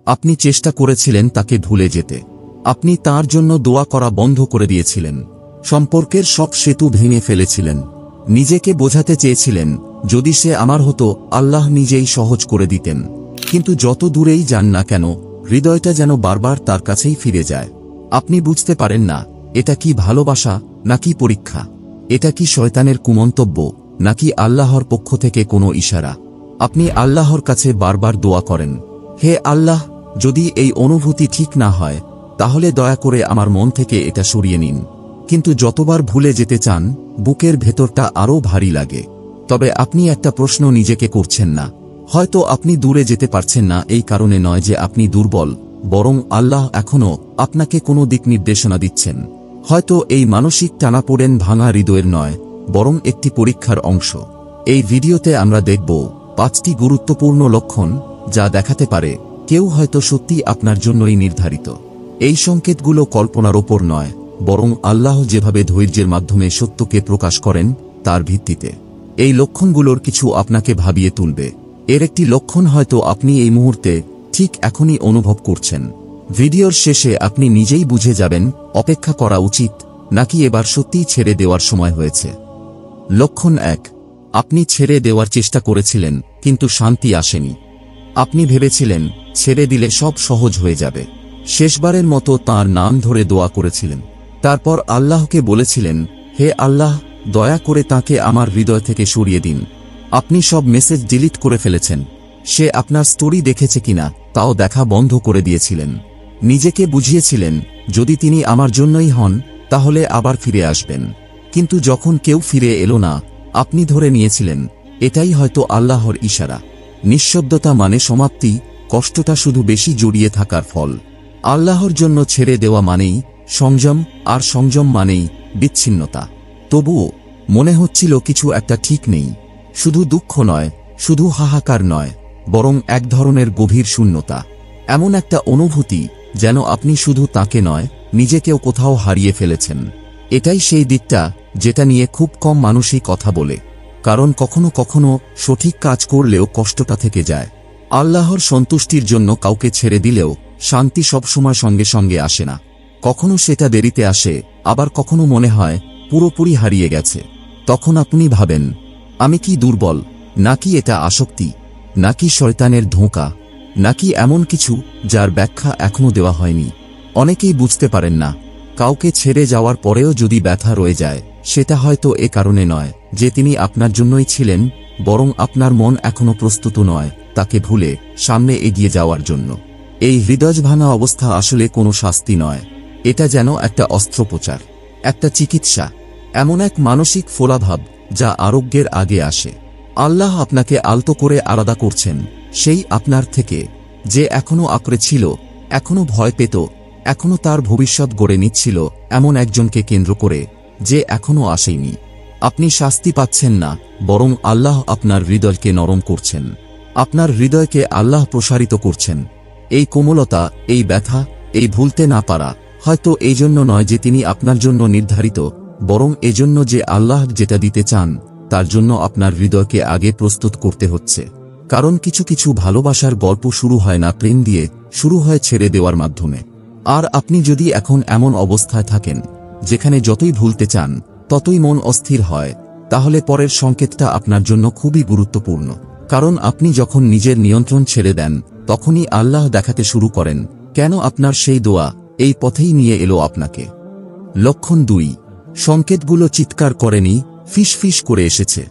আপনি চেষ্টা করেছিলেন তাকে ভুলে যেতে। আপনি তার জন্য দোয়া করা বন্ধ করে দিয়েছিলেন। সম্পর্কের সব সেতু ভেঙে ফেলেছিলেন। নিজেকে বোঝাতে চেয়েছিলেন, যদি সে আমার হতো, আল্লাহ নিজেই সহজ করে দিতেন। কিন্তু যত দূরেই যান না কেন, হৃদয়টা যেন বারবার তার কাছেই ফিরে যায়। আপনি বুঝতে পারেন না, এটা কি ভালোবাসা নাকি পরীক্ষা? এটা কি শয়তানের কুমন্তব্য নাকি আল্লাহর পক্ষ থেকে কোনো ইশারা? আপনি আল্লাহর কাছে বারবার দোয়া করেন, হে আল্লাহ, যদি এই অনুভূতি ঠিক না হয় তাহলে দয়া করে আমার মন থেকে এটা সরিয়ে নিন। কিন্তু যতবার ভুলে যেতে চান, বুকের ভেতরটা আরও ভারী লাগে। তবে আপনি একটা প্রশ্ন নিজেকে করছেন না। হয়তো আপনি দূরে যেতে পারছেন না এই কারণে নয় যে আপনি দুর্বল, বরং আল্লাহ এখনও আপনাকে কোনো দিক নির্দেশনা দিচ্ছেন। হয়তো এই মানসিক টানাপোড়েন ভাঙা হৃদয়ের নয়, বরং একটি পরীক্ষার অংশ। এই ভিডিওতে আমরা দেখব 5টি গুরুত্বপূর্ণ লক্ষণ যা দেখাতে পারে কেউ হয়তো সত্যি আপনার জন্যই নির্ধারিত। এই সংকেতগুলো কল্পনার ওপর নয়, বরং আল্লাহ যেভাবে ধৈর্যের মাধ্যমে সত্যকে প্রকাশ করেন তার ভিত্তিতে। এই লক্ষণগুলোর কিছু আপনাকে ভাবিয়ে তুলবে। এর একটি লক্ষণ হয়তো আপনি এই মুহূর্তে ঠিক এখনই অনুভব করছেন। ভিডিওর শেষে আপনি নিজেই বুঝে যাবেন অপেক্ষা করা উচিত নাকি এবার সত্যিই ছেড়ে দেওয়ার সময় হয়েছে। লক্ষণ 1। আপনি ছেড়ে দেওয়ার চেষ্টা করেছিলেন, কিন্তু শান্তি আসেনি। আপনি ভেবেছিলেন ছেড়ে দিলে সব সহজ হয়ে যাবে। শেষবারের মতো তাঁর নাম ধরে দোয়া করেছিলেন। তারপর আল্লাহকে বলেছিলেন, হে আল্লাহ, দয়া করে তাকে আমার হৃদয় থেকে সরিয়ে দিন। আপনি সব মেসেজ ডিলিট করে ফেলেছেন। সে আপনার স্টোরি দেখেছে কিনা তাও দেখা বন্ধ করে দিয়েছিলেন। নিজেকে বুঝিয়েছিলেন, যদি তিনি আমার জন্যই হন তাহলে আবার ফিরে আসবেন। কিন্তু যখন কেউ ফিরে এলো না, আপনি ধরে নিয়েছিলেন এটাই হয়তো আল্লাহর ইশারা। নিঃশব্দতা মানে সমাপ্তি, কষ্টটা শুধু বেশি জড়িয়ে থাকার ফল। আল্লাহর জন্য ছেড়ে দেওয়া মানেই সংযম, আর সংযম মানেই বিচ্ছিন্নতা। তবুও মনে হচ্ছিল কিছু একটা ঠিক নেই। শুধু দুঃখ নয়, শুধু হাহাকার নয়, বরং এক ধরনের গভীর শূন্যতা। এমন একটা অনুভূতি যেন আপনি শুধু তাকে নয়, নিজেকেও কোথাও হারিয়ে ফেলেছেন। এটাই সেই দিকটা যেটা নিয়ে খুব কম মানুষই কথা বলে। কারণ কখনো কখনো সঠিক কাজ করলেও কষ্টটা থেকে যায়। আল্লাহর সন্তুষ্টির জন্য কাউকে ছেড়ে দিলেও শান্তি সবসময় সঙ্গে সঙ্গে আসে না। কখনো সেটা দেরিতে আসে, আবার কখনো মনে হয় পুরোপুরি হারিয়ে গেছে। তখন আপনি ভাবেন, আমি কি দুর্বল, নাকি এটা আসক্তি, নাকি শয়তানের ধোঁকা, নাকি এমন কিছু যার ব্যাখ্যা এখনো দেওয়া হয়নি। অনেকেই বুঝতে পারেন না, কাউকে ছেড়ে যাওয়ার পরেও যদি ব্যথা রয়ে যায়, সেটা হয়তো এ কারণে নয় যে তিনি আপনার জন্যই ছিলেন, বরং আপনার মন এখনো প্রস্তুত নয় তাকে ভুলে সামনে এগিয়ে যাওয়ার জন্য। এই হৃদয়ভাঙা অবস্থা আসলে কোনো শাস্তি নয়, এটা যেন একটা অস্ত্রোপচার, একটা চিকিৎসা, এমন এক মানসিক ফোলাভাব যা আরোগ্যের আগে আসে। আল্লাহ আপনাকে আলতো করে আলাদা করছেন সেই আপনার থেকে, যে এখনো আঁকড়ে ছিল, এখনো ভয় পেত, এখনো তার ভবিষ্যৎ গড়ে নিচ্ছিল, এমন একজনকে কেন্দ্র করে যে এখনো আসেনি। আপনি শাস্তি পাচ্ছেন না, বরং আল্লাহ আপনার হৃদয়কে নরম করছেন। আপনার হৃদয়কে আল্লাহ প্রসারিত করছেন। এই কোমলতা, এই ব্যথা, এই ভুলতে না পারা হয়তো এই জন্য নয় যে তিনি আপনার জন্য নির্ধারিত, বরং এজন্য যে আল্লাহ যেটা দিতে চান তার জন্য আপনার হৃদয়কে আগে প্রস্তুত করতে হচ্ছে। কারণ কিছু কিছু ভালোবাসার গল্প শুরু হয় না প্রেম দিয়ে, শুরু হয় ছেড়ে দেওয়ার মাধ্যমে। আর আপনি যদি এখন এমন অবস্থায় থাকেন যেখানে যতই ভুলতে চান ততই মন অস্থির হয়, তাহলে পরের সংকেতটা আপনার জন্য খুবই গুরুত্বপূর্ণ। কারণ আপনি যখন নিজের নিয়ন্ত্রণ ছেড়ে দেন, তখনই আল্লাহ দেখাতে শুরু করেন কেন আপনার সেই দোয়া এই পথেই নিয়ে এলো আপনাকে। লক্ষণ 2। সংকেতগুলো চিৎকার করেনি, ফিসফিস করে এসেছে।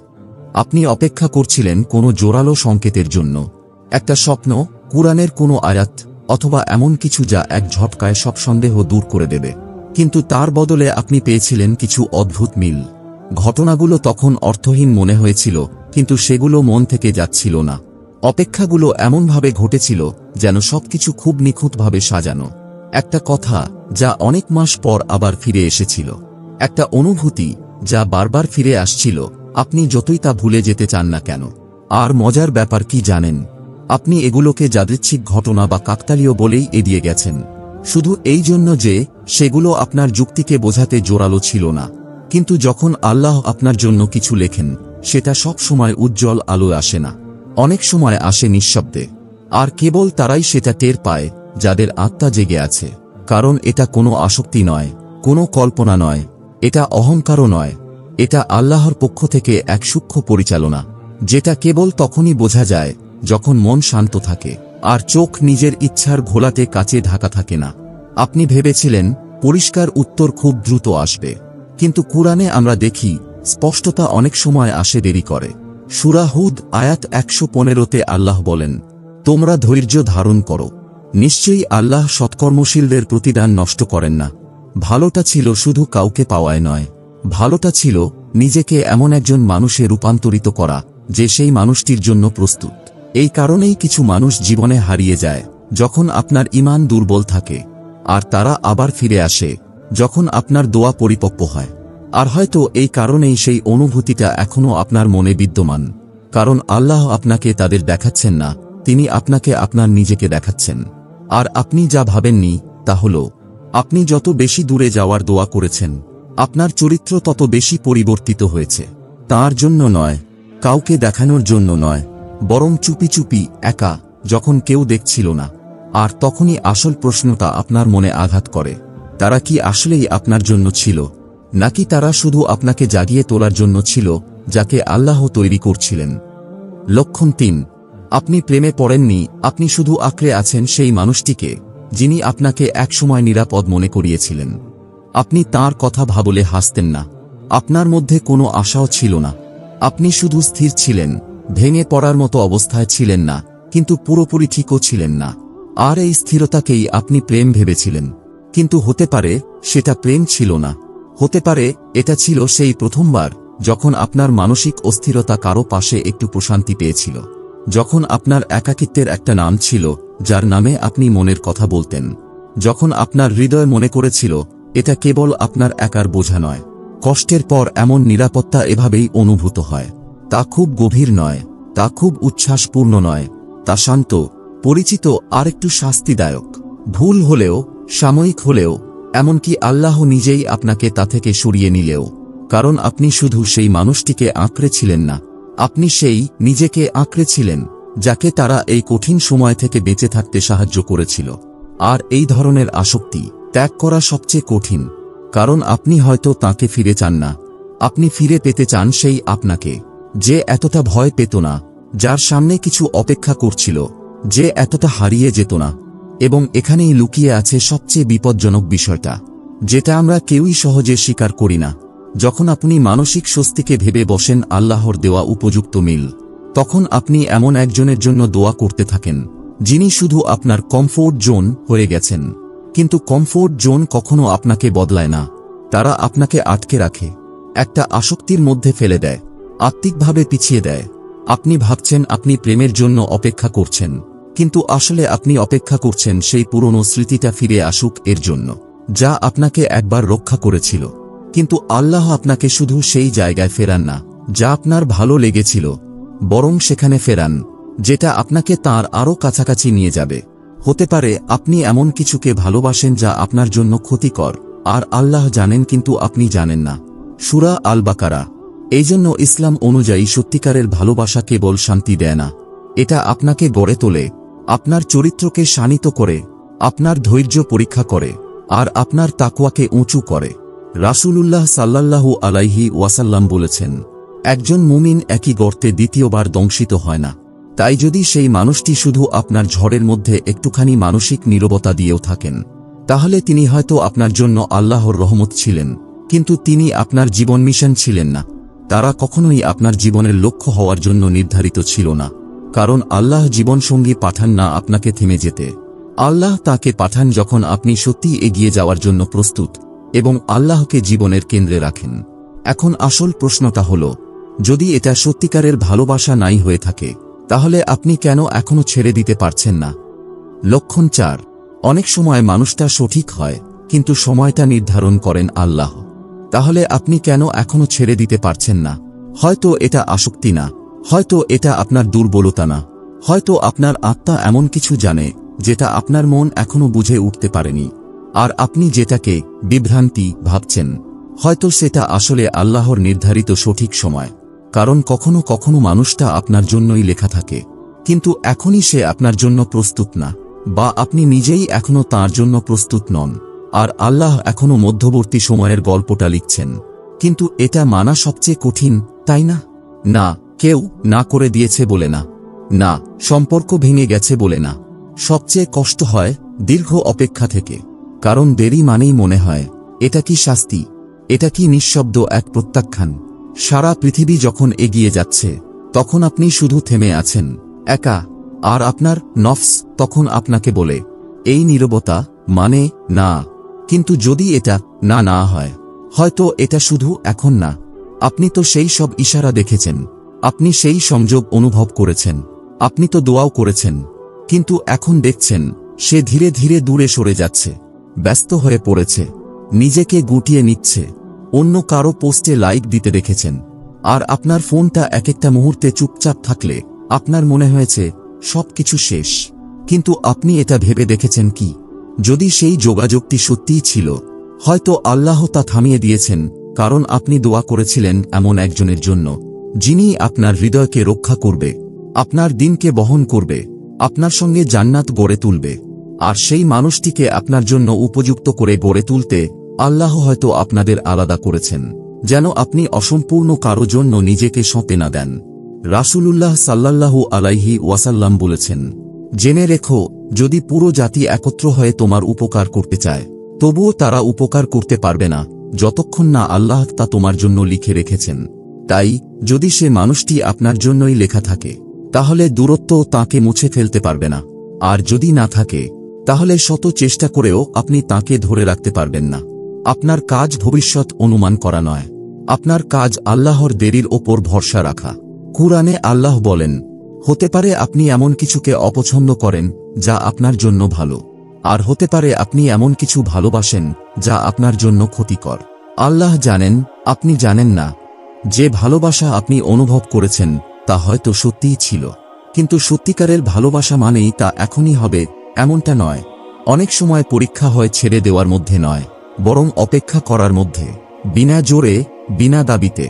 আপনি অপেক্ষা করছিলেন কোনো জোরালো সংকেতের জন্য, একটা স্বপ্ন, কুরআনের কোনো আয়াত, অথবা এমন কিছু যা এক ঝটকায় সব সন্দেহ দূর করে দেবে। কিন্তু তার বদলে আপনি পেয়েছিলেন কিছু অদ্ভুত মিল। ঘটনাগুলো তখন অর্থহীন মনে হয়েছিল, কিন্তু সেগুলো মন থেকে যাচ্ছিল না। অপেক্ষাগুলো এমনভাবে ঘটেছিল যেন সবকিছু খুব নিখুঁতভাবে সাজানো। একটা কথা যা অনেক মাস পর আবার ফিরে এসেছিল, একটা অনুভূতি যা বারবার ফিরে আসছিল, আপনি যতই তা ভুলে যেতে চান না কেন। আর মজার ব্যাপার কি জানেন, আপনি এগুলোকে যাদৃচ্ছিক ঘটনা বা কাকতালীয় বলেই এড়িয়ে গেছেন, শুধু এই জন্য যে সেগুলো আপনার যুক্তিকে বোঝাতে জোরালো ছিল না। কিন্তু যখন আল্লাহ আপনার জন্য কিছু লেখেন, সেটা সব সময় উজ্জ্বল আলো আসে না। অনেক সময় আসে নিঃশব্দে। আর কেবল তারাই সেটা টের পায় যাদের আত্মা জেগে আছে। কারণ এটা কোনো আসক্তি নয়, কোনো কল্পনা নয়, এটা অহংকারও নয়, এটা আল্লাহর পক্ষ থেকে এক সূক্ষ্ম পরিচালনা, যেটা কেবল তখনই বোঝা যায় যখন মন শান্ত থাকে আর চোখ নিজের ইচ্ছার ঘোলাটে কাচে ঢাকা থাকে না। আপনি ভেবেছিলেন পরিষ্কার উত্তর খুব দ্রুত আসবে, কিন্তু কুরআনে আমরা দেখি স্পষ্টতা অনেক সময় আসে দেরি করে। সূরা হুদ আয়াত 115-তে আল্লাহ বলেন, তোমরা ধৈর্য ধারণ করো, নিশ্চয়ই আল্লাহ সৎকর্মশীলদের প্রতিদান নষ্ট করেন না। ভালোটা ছিল শুধু কাউকে পাওয়ায় নয়, ভালোটা ছিল নিজেকে এমন একজন মানুষে রূপান্তরিত করা যে সেই মানুষটির জন্য প্রস্তুত। এই কারণেই কিছু মানুষ জীবনে হারিয়ে যায় যখন আপনার ঈমান দুর্বল থাকে, আর তারা আবার ফিরে আসে যখন আপনার দোয়া পরিপক্ব হয়। আর হয়তো এই কারণেই সেই অনুভূতিটা এখনো আপনার মনে বিদ্যমান, কারণ আল্লাহ আপনাকে তাদের দেখাচ্ছেন না, তিনি আপনাকে আপনার নিজেকে দেখাচ্ছেন। আর আপনি যা ভাবেননি তা হল, আপনি যত বেশি দূরে যাওয়ার দোয়া করেছেন, আপনার চরিত্র তত বেশি পরিবর্তিত হয়েছে। তার জন্য নয়, কাউকে দেখানোর জন্য নয়, বরং চুপি চুপি একা, যখন কেউ দেখছিল না। আর তখনই আসল প্রশ্নটা আপনার মনে আঘাত করে, তারা কি আসলেই আপনার জন্য ছিল, নাকি তারা শুধু আপনাকে জাগিয়ে তোলার জন্য ছিল যাকে আল্লাহ তৈরি করছিলেন? লক্ষণ 3, আপনি প্রেমে পড়েননি, আপনি শুধু আঁকড়ে আছেন সেই মানুষটিকে যিনি আপনাকে একসময় নিরাপদ মনে করিয়েছিলেন। আপনি তার কথা ভাবলে হাসতেন না, আপনার মধ্যে কোনো আশাও ছিল না, আপনি শুধু স্থির ছিলেন, ভেঙে পড়ার মতো অবস্থায় ছিলেন না, কিন্তু পুরোপুরি ঠিকও ছিলেন না। আর এই স্থিরতাকেই আপনি প্রেম ভেবেছিলেন, কিন্তু হতে পারে সেটা প্রেম ছিল না, হতে পারে এটা ছিল সেই প্রথমবার যখন আপনার মানসিক অস্থিরতা কারো পাশে একটু প্রশান্তি পেয়েছিল, যখন আপনার একাকিত্বের একটা নাম ছিল যার নামে আপনি মনের কথা বলতেন, যখন আপনার হৃদয় মনে করেছিল এটা কেবল আপনার একার বোঝা নয়। কষ্টের পর এমন নিরাপত্তা এভাবেই অনুভূত হয়। তা খুব গভীর নয়, তা খুব উচ্ছ্বাসপূর্ণ নয়, তা শান্ত, পরিচিত আর একটু শাস্তিদায়ক। ভুল হলেও, সাময়িক হলেও, এমনকি আল্লাহ নিজেই আপনাকে তা থেকে সরিয়ে নিলেও, কারণ আপনি শুধু সেই মানুষটিকে আঁকড়ে ছিলেন না, আপনি সেই নিজেকে আঁকড়ে ছিলেন যাকে তারা এই কঠিন সময় থেকে বেঁচে থাকতে সাহায্য করেছিল। আর এই ধরনের আসক্তি ত্যাগ করা সবচেয়ে কঠিন, কারণ আপনি হয়তো তাকে ফিরে চান না, আপনি ফিরে পেতে চান সেই আপনাকে, যে এতটা ভয় পেত না, যার সামনে কিছু অপেক্ষা করছিল, যে এতটা হারিয়ে যেত না। এবং এখানেই লুকিয়ে আছে সবচেয়ে বিপজ্জনক বিষয়টা, যেটা আমরা কেউই সহজে স্বীকার করি না। যখন আপনি মানসিক স্বস্তিকে ভেবে বসেন আল্লাহর দেওয়া উপযুক্ত মিল, তখন আপনি এমন একজনের জন্য দোয়া করতে থাকেন যিনি শুধু আপনার কমফোর্ট জোন হয়ে গেছেন। কিন্তু কমফোর্ট জোন কখনো আপনাকে বদলায় না, তারা আপনাকে আটকে রাখে, একটা আসক্তির মধ্যে ফেলে দেয়, আত্মিকভাবে পিছিয়ে দেয়। আপনি ভাবছেন আপনি প্রেমের জন্য অপেক্ষা করছেন, কিন্তু আসলে আপনি অপেক্ষা করছেন সেই পুরনো স্মৃতিটা ফিরে আসুক এর জন্য, যা আপনাকে একবার রক্ষা করেছিল। কিন্তু আল্লাহ আপনাকে শুধু সেই জায়গায় ফেরান না যা আপনার ভালো লেগেছিল, বরং সেখানে ফেরান যেটা আপনাকে তার আরও কাছাকাছি নিয়ে যাবে। হতে পারে আপনি এমন কিছুকে ভালোবাসেন যা আপনার জন্য ক্ষতিকর, আর আল্লাহ জানেন কিন্তু আপনি জানেন না। সূরা আল বাকারা। এই জন্য ইসলাম অনুযায়ী সত্যিকারের ভালোবাসা কেবল শান্তি দেয় না, এটা আপনাকে গড়ে তোলে, আপনার চরিত্রকে শানিত করে, আপনার ধৈর্য পরীক্ষা করে, আর আপনার তাকওয়াকে উঁচু করে। রাসূলুল্লাহ সাল্লাল্লাহু আলাইহি ওয়াসাল্লাম বলেছেন, একজন মুমিন একই গর্তে দ্বিতীয়বার দংশিত হয় না। তাই যদি সেই মানুষটি শুধু আপনার ঝড়ের মধ্যে একটুখানি মানসিক নীরবতা দিয়েও থাকেন, তাহলে তিনি হয়তো আপনার জন্য আল্লাহর রহমত ছিলেন, কিন্তু তিনি আপনার জীবন মিশন ছিলেন না। তারা কখনোই আপনার জীবনের লক্ষ্য হওয়ার জন্য নির্ধারিত ছিল না, কারণ আল্লাহ জীবনসঙ্গী পাঠান না আপনাকে থেমে যেতে। আল্লাহ তাকে পাঠান যখন আপনি সত্যিই এগিয়ে যাওয়ার জন্য প্রস্তুত এবং আল্লাহকে জীবনের কেন্দ্রে রাখেন। এখন আসল প্রশ্নটা হল, যদি এটা সত্যিকারের ভালোবাসা নাই হয়ে থাকে, তাহলে আপনি কেন এখনো ছেড়ে দিতে পারছেন না? লক্ষণ 4, অনেক সময় মানুষটা সঠিক হয়, কিন্তু সময়টা নির্ধারণ করেন আল্লাহ। তাহলে আপনি কেন এখনো ছেড়ে দিতে পারছেন না? হয়তো এটা আসক্তি না, হয়তো এটা আপনার দুর্বলতা না, হয়তো আপনার আত্মা এমন কিছু জানে যেটা আপনার মন এখনো বুঝে উঠতে পারেনি। আর আপনি যেটাকে বিভ্রান্তি ভাবছেন, হয়তো সেটা আসলে আল্লাহর নির্ধারিত সঠিক সময়। কারণ কখনো কখনো মানুষটা আপনার জন্যই লেখা থাকে, কিন্তু এখনই সে আপনার জন্য প্রস্তুত না, বা আপনি নিজেই এখনো তার জন্য প্রস্তুত নন, আর আল্লাহ এখনো মধ্যবর্তী সময়ের গল্পটা লিখছেন। কিন্তু এটা মানা সবচেয়ে কঠিন, তাই না? না, কেউ না করে দিয়েছে বলে না, না সম্পর্ক ভেঙে গেছে বলে না। সবচেয়ে কষ্ট হয় দীর্ঘ অপেক্ষা থেকে, কারণ দেরি মানেই মনে হয় এটা কি শাস্তি, এটা কি নিঃশব্দ এক প্রত্যাখ্যান। সারা পৃথিবী যখন এগিয়ে যাচ্ছে তখন আপনি শুধু থেমে আছেন, একা, আর আপনার নফস তখন আপনাকে বলে এই নীরবতা মানে না। কিন্তু যদি এটা না না হয়, হয়তো এটা শুধু এখন না। আপনি তো সেই সব ইশারা দেখেছেন, আপনি সেই সংযোগ অনুভব করেছেন, আপনি তো দোয়াও করেছেন, কিন্তু এখন দেখছেন সে ধীরে ধীরে দূরে সরে যাচ্ছে, ব্যস্ত হয়ে পড়েছে, নিজেকে গুটিয়ে নিচ্ছে, অন্য কারো পোস্টে লাইক দিতে দেখেছেন। আর আপনার ফোনটা এক একটা মুহূর্তে চুপচাপ থাকলে আপনার মনে হয়েছে সবকিছু শেষ। কিন্তু আপনি এটা ভেবে দেখেছেন কি, যদি সেই যোগাযোগটি সত্যিই ছিল, হয়তো আল্লাহ তা থামিয়ে দিয়েছেন, কারণ আপনি দোয়া করেছিলেন এমন একজনের জন্য যিনি আপনার হৃদয়কে রক্ষা করবে, আপনার দিনকে বহন করবে, আপনার সঙ্গে জান্নাত গড়ে তুলবে। আর সেই মানুষটিকে আপনার জন্য উপযুক্ত করে গড়ে তুলতে আল্লাহ হয়তো আপনাদের আলাদা করেছেন, যেন আপনি অসম্পূর্ণ কারো জন্য নিজেকে সঁপে না দেন। রাসূলুল্লাহ সাল্লাল্লাহু আলাইহি ওয়াসাল্লাম বলেছেন, জেনে রেখো, যদি পুরো জাতি একত্র হয়ে তোমার উপকার করতে চায়, তবুও তারা উপকার করতে পারবে না যতক্ষণ না আল্লাহ তা তোমার জন্য লিখে রেখেছেন। তাই যদি সে মানুষটি আপনার জন্যই লেখা থাকে, তাহলে দূরত্ব তাকে মুছে ফেলতে পারবে না, আর যদি না থাকে, তাহলে শত চেষ্টা করেও আপনি তাকে ধরে রাখতে পারবেন না। আপনার কাজ ভবিষ্যৎ অনুমান করা নয়, আপনার কাজ আল্লাহর দেরির ওপর ভরসা রাখা। কুরআনে আল্লাহ বলেন, হতে পারে আপনি এমন কিছুকে অপছন্দ করেন যা আপনার জন্য ভালো, আর হতে পারে আপনি এমন কিছু ভালোবাসেন যা আপনার জন্য ক্ষতিকর। আল্লাহ জানেন, আপনি জানেন না। যে ভালোবাসা আপনি অনুভব করেছেন তা হয়তো সত্যিই ছিল, কিন্তু সত্যিকারের ভালোবাসা মানেই তা এখনই হবে এমনটা নয়। অনেক সময় পরীক্ষা হয় ছেড়ে দেওয়ার মধ্যে নয়, বরং অপেক্ষা করার মধ্যে, বিনা জোরে, বিনা দাবিতে।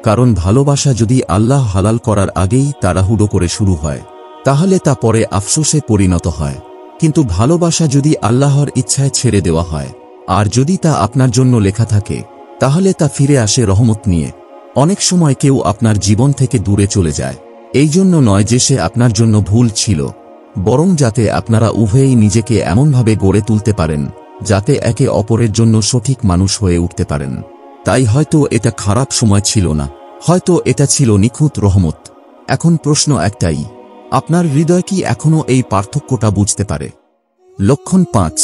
কারণ ভালোবাসা যদি আল্লাহ হালাল করার আগেই তাড়াহুড়ো করে শুরু হয়, তাহলে তা পরে আফসোসে পরিণত হয়। কিন্তু ভালোবাসা যদি আল্লাহর ইচ্ছায় ছেড়ে দেওয়া হয়, আর যদি তা আপনার জন্য লেখা থাকে, তাহলে তা ফিরে আসে রহমত নিয়ে। অনেক সময় কেউ আপনার জীবন থেকে দূরে চলে যায়, এই জন্য নয় যে সে আপনার জন্য ভুল ছিল, বরং যাতে আপনারা উভয়েই নিজেকে এমনভাবে গড়ে তুলতে পারেন যাতে একে অপরের জন্য সঠিক মানুষ হয়ে উঠতে পারেন। তাই হয়তো এটা খারাপ সময় ছিল না, হয়তো এটা ছিল নিখুঁত রহমত। এখন প্রশ্ন একটাই, আপনার হৃদয় কি এখনো এই পার্থক্যটা বুঝতে পারে? লক্ষণ 5,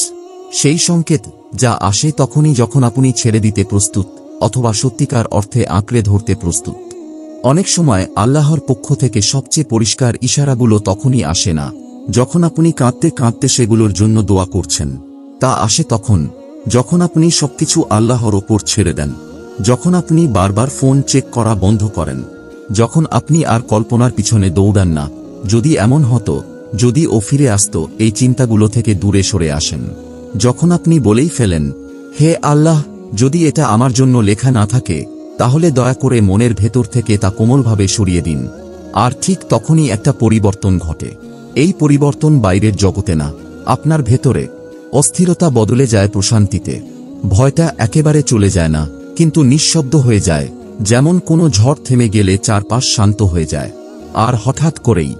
সেই সংকেত যা আসে তখনই যখন আপনি ছেড়ে দিতে প্রস্তুত, অথবা সত্যিকার অর্থে আঁকড়ে ধরতে প্রস্তুত। অনেক সময় আল্লাহর পক্ষ থেকে সবচেয়ে পরিষ্কার ইশারাগুলো তখনই আসে না যখন আপনি কাঁদতে কাঁদতে সেগুলোর জন্য দোয়া করছেন। তা আসে তখন যখন আপনি সবকিছু আল্লাহর ওপর ছেড়ে দেন, যখন আপনি বারবার ফোন চেক করা বন্ধ করেন, যখন আপনি আর কল্পনার পিছনে দৌড়ান না, যদি এমন হতো, যদি ও ফিরে আসত, এই চিন্তাগুলো থেকে দূরে সরে আসেন। যখন আপনি বলেই ফেলেন, হে আল্লাহ, যদি এটা আমার জন্য লেখা না থাকে, তাহলে দয়া করে মনের ভেতর থেকে তা কোমলভাবে সরিয়ে দিন। আর ঠিক তখনই একটা পরিবর্তন ঘটে। এই পরিবর্তন বাইরের জগতে না, আপনার ভেতরে। অস্থিরতা বদলে যায় প্রশান্তিতে, ভয়টা একেবারে চলে যায় না, কিন্তু নিঃশব্দ হয়ে যায়, যেমন কোনো ঝড় থেমে গেলে চারপাশ শান্ত হয়ে যায়। আর হঠাৎ করেই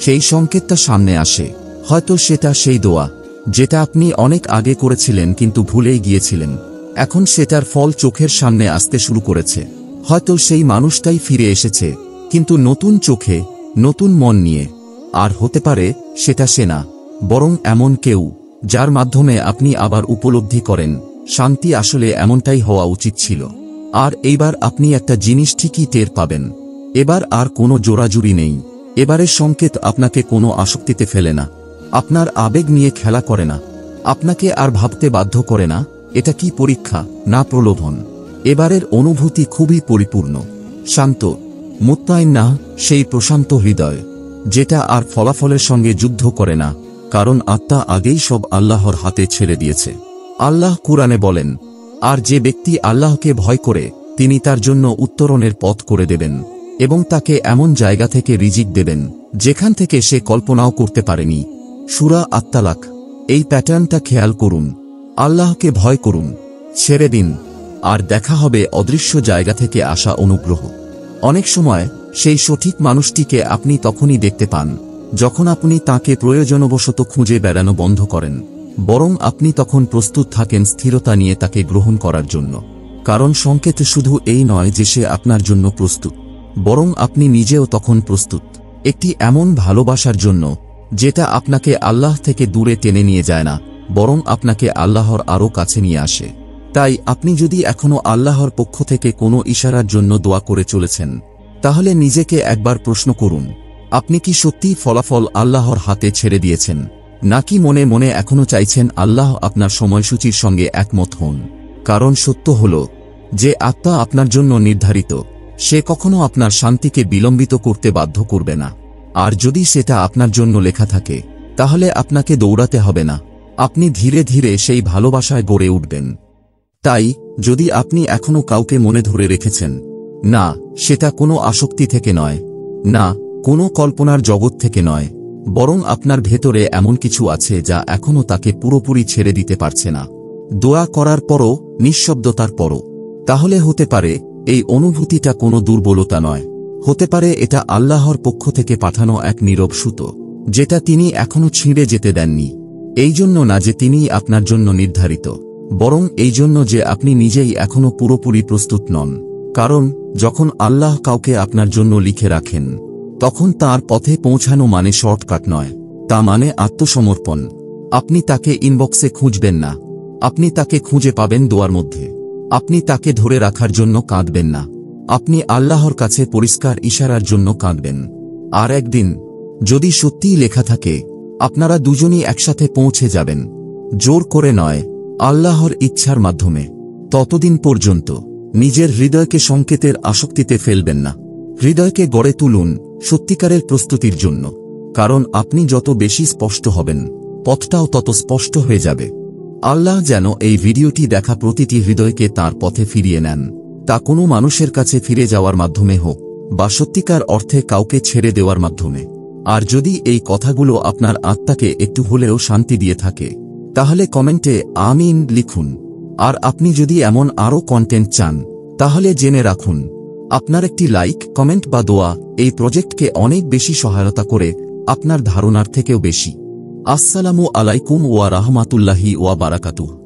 সেই সংকেতটা সামনে আসে। হয়তো সেটা সেই দোয়া যেটা আপনি অনেক আগে করেছিলেন কিন্তু ভুলেই গিয়েছিলেন, এখন সেটার ফল চোখের সামনে আসতে শুরু করেছে। হয়তো সেই মানুষটাই ফিরে এসেছে, কিন্তু নতুন চোখে, নতুন মন নিয়ে। আর হতে পারে সেটা সে না, বরং এমন কেউ যার মাধ্যমে আপনি আবার উপলব্ধি করেন শান্তি আসলে এমনটাই হওয়া উচিত ছিল। আর এইবার আপনি একটা জিনিস ঠিকই টের পাবেন, এবার আর কোনো জোরাজুরি নেই। এবারের সংকেত আপনাকে কোনো আসক্তিতে ফেলে না, আপনার আবেগ নিয়ে খেলা করে না, আপনাকে আর ভাবতে বাধ্য করে না এটা কি পরীক্ষা না প্রলোভন। এবারের অনুভূতি খুবই পরিপূর্ণ, শান্ত, মুত্তাইন্না, সেই প্রশান্ত হৃদয় যেটা আর ফলাফলের সঙ্গে যুদ্ধ করে না, কারণ আত্মা আগেই সব আল্লাহর হাতে ছেড়ে দিয়েছে। আল্লাহ কুরআনে বলেন, আর যে ব্যক্তি আল্লাহকে ভয় করে তিনি তার জন্য উত্তরণের পথ করে দেবেন এবং তাকে এমন জায়গা থেকে রিজিক দেবেন যেখান থেকে সে কল্পনাও করতে পারেনি। সূরা আত-তালাক। এই প্যাটার্নটা খেয়াল করুন। আল্লাহকে ভয় করুন, ছেড়ে দিন, আর দেখা হবে অদৃশ্য জায়গা থেকে আসা অনুগ্রহ। অনেক সময় সেই সঠিক মানুষটিকে আপনি তখনই দেখতে পান যখন আপনি তাকে প্রয়োজনবশত খুঁজে বেড়ানো বন্ধ করেন, বরং আপনি তখন প্রস্তুত থাকেন স্থিরতা নিয়ে তাকে গ্রহণ করার জন্য। কারণ সংকেত শুধু এই নয় যে সে আপনার জন্য প্রস্তুত, বরং আপনি নিজেও তখন প্রস্তুত একটি এমন ভালোবাসার জন্য যেটা আপনাকে আল্লাহ থেকে দূরে টেনে নিয়ে যায় না, বরং আপনাকে আল্লাহর আরও কাছে নিয়ে আসে। তাই আপনি যদি এখনো আল্লাহর পক্ষ থেকে কোনো ইশারার জন্য দোয়া করে চলেছেন, তাহলে নিজেকে একবার প্রশ্ন করুন, আপনি কি সত্যিই ফলাফল আল্লাহর হাতে ছেড়ে দিয়েছেন, নাকি মনে মনে এখনো চাইছেন আল্লাহ আপনার সময়সূচির সঙ্গে একমত হন? কারণ সত্য হল যে আত্মা আপনার জন্য নির্ধারিত, সে কখনো আপনার শান্তিকে বিলম্বিত করতে বাধ্য করবে না। আর যদি সেটা আপনার জন্য লেখা থাকে, তাহলে আপনাকে দৌড়াতে হবে না, আপনি ধীরে ধীরে সেই ভালোবাসায় গড়ে উঠবেন। তাই যদি আপনি এখনো কাউকে মনে ধরে রেখেছেন, না সেটা কোনো আসক্তি থেকে নয়, না কোনো কল্পনার জগৎ থেকে নয়, বরং আপনার ভেতরে এমন কিছু আছে যা এখনো তাকে পুরোপুরি ছেড়ে দিতে পারছে না, দোয়া করার পরও, নিঃশব্দতার পরও, তাহলে হতে পারে এই অনুভূতিটা কোনো দুর্বলতা নয়, হতে পারে এটা আল্লাহর পক্ষ থেকে পাঠানো এক নীরব সুতো, যেটা তিনি এখনো ছিঁড়ে যেতে দেননি। এই জন্য না যে তিনিই আপনার জন্য নির্ধারিত, বরং এই জন্য যে আপনি নিজেই এখনো পুরোপুরি প্রস্তুত নন। কারণ যখন আল্লাহ কাউকে আপনার জন্য লিখে রাখেন, তখন তার পথে পৌঁছানো মানে শর্টকাট নয়, তা মানে আত্মসমর্পণ। আপনি তাকে ইনবক্সে খুঁজবেন না, আপনি তাকে খুঁজে পাবেন দোয়ার মধ্যে। আপনি তাকে ধরে রাখার জন্য কাঁদবেন না, আপনি আল্লাহর কাছে পরিষ্কার ইশারার জন্য কাঁদবেন। আর একদিন যদি সত্যিই লেখা থাকে, আপনারা দুজনই একসাথে পৌঁছে যাবেন, জোর করে নয়, আল্লাহর ইচ্ছার মাধ্যমে। ততদিন পর্যন্ত নিজের হৃদয়কে সংকেতের আসক্তিতে ফেলবেন না। হৃদয়কে গড়ে তুলুন সত্যিকারের প্রস্তুতির জন্য। কারণ আপনি যত বেশি স্পষ্ট হবেন, পথটাও তত স্পষ্ট হয়ে যাবে। আল্লাহ যেন এই ভিডিওটি দেখা প্রতিটি হৃদয়কে তার পথে ফিরিয়ে নেন, তা কোনো মানুষের কাছে ফিরে যাওয়ার মাধ্যমে হোক, বা সত্যিকার অর্থে কাউকে ছেড়ে দেওয়ার মাধ্যমে। আর যদি এই কথাগুলো আপনার আত্মাকে একটু হলেও শান্তি দিয়ে থাকে, তাহলে কমেন্টে আমিন লিখুন। আর আপনি যদি এমন আরও কন্টেন্ট চান, তাহলে জেনে রাখুন, আপনার একটি লাইক, কমেন্ট বা দোয়া এই প্রজেক্টকে অনেক বেশি সহায়তা করে, আপনার ধারণার থেকেও বেশি। আসসালামু আলাইকুম ওয়া রাহমাতুল্লাহি ওয়া বারাকাতুহু।